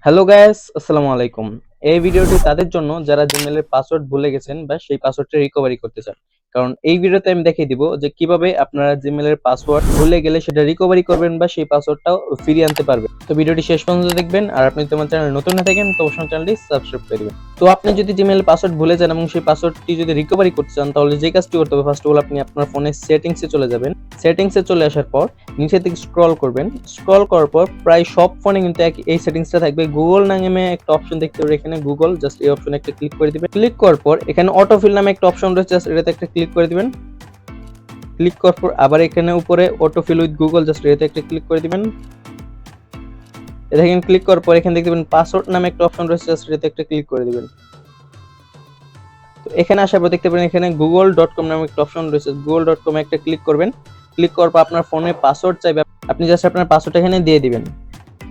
Hello guys, আসসালামু আলাইকুম। এই ভিডিওটি তাদের জন্য যারা জিমেইলের পাসওয়ার্ড ভুলে গেছেন বা সেই পাসওয়ার্ডটা রিকভারি করতে চান। কারণ এই ভিডিওতে আমি দেখিয়ে দিব যে কিভাবে আপনারা জিমেইলের পাসওয়ার্ড ভুলে গেলে সেটা রিকভারি করবেন বা সেই পাসওয়ার্ডটাও ফিরিয়ে আনতে পারবেন। তো ভিডিওটি শেষ পর্যন্ত দেখবেন, আর আপনি যদি আমার চ্যানেল নতুন না থাকেন তো অবশ্যই চ্যানেলটি সাবস্ক্রাইব করে দিবেন। তো আপনি যদি জিমেইলের পাসওয়ার্ড ভুলে যান এবং সেই পাসওয়ার্ডটি যদি রিকভারি করতে চান, তাহলে যে কাজটি করতে হবে, ফার্স্ট অফ অল আপনি আপনার ফোনের সেটিংসে চলে যাবেন। সেটিংসে চলে আসার পর নিচের দিকে স্ক্রল করবেন। স্ক্রল করার পর প্রায় সব ফোনে কিন্তু এই সেটিংসটা থাকবে। গুগল নামে একটা অপশন দেখতে পাবেন, এখানে গুগল, জাস্ট এই অপশনে একটা ক্লিক করে দিবেন। ক্লিক করার পর এখানে অটোফিল নামে একটা অপশন রয়েছে, জাস্ট এটাতে একটা ক্লিক করে দিবেন। ক্লিক করার পর আবার এখানে উপরে অটোফিল উইথ গুগল, জাস্ট এটাতে একটা ক্লিক করে দিবেন। দেখেন ক্লিক করার পর এখানে দেখতে পাবেন পাসওয়ার্ড নামে একটা অপশন রয়েছে, জাস্ট এটাতে একটা ক্লিক করে দিবেন। তো এখানে আসার পর দেখতে পাবেন এখানে google.com নামে একটা অপশন রয়েছে, google.com এ একটা ক্লিক করবেন। ক্লিক করার পর আপনার ফোনে পাসওয়ার্ড চাইবে, আপনি জাস্ট আপনার পাসওয়ার্ডটা এখানে দিয়ে দিবেন।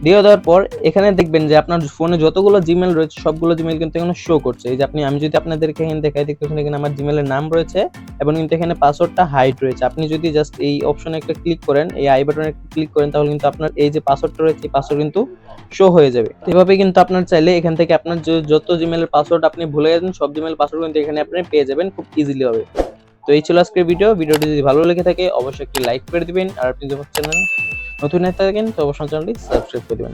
দিয়ে দেওয়ার পর এখানে দেখবেন যে আপনার ফোনে যতগুলো জিমেল রয়েছে সবগুলো জিমেল কিন্তু এখানে শো করছে। এই যে আমি যদি আপনাদেরকে এখানে দেখাই, দেখতে পাচ্ছেন এখানে আমার জিমেলের নাম রয়েছে এবং কিন্তু এখানে পাসওয়ার্ডটা হাইড রয়েছে। আপনি যদি জাস্ট এই অপশনে একটা ক্লিক করেন, এই আই বাটনে একটা ক্লিক করেন, তাহলে কিন্তু আপনার এই যে পাসওয়ার্ডটা রয়েছে এই পাসওয়ার্ড কিন্তু শো হয়ে যাবে। এভাবে কিন্তু আপনার চাইলে এখান থেকে আপনার যত জিমেলের পাসওয়ার্ড আপনি ভুলে গেছেন সব জিমেল পাসওয়ার্ড কিন্তু এখানে আপনি পেয়ে যাবেন খুব ইজিলি হবে। তো এই ছিল আজকের ভিডিওটি যদি ভালো লেগে থাকে অবশ্যই একটি লাইক করে দিবেন, আর আপনি যদি চ্যানেল নতুন হয়ে থাকেন তো অবশ্যই চ্যানেলটি সাবস্ক্রাইব করে দিবেন।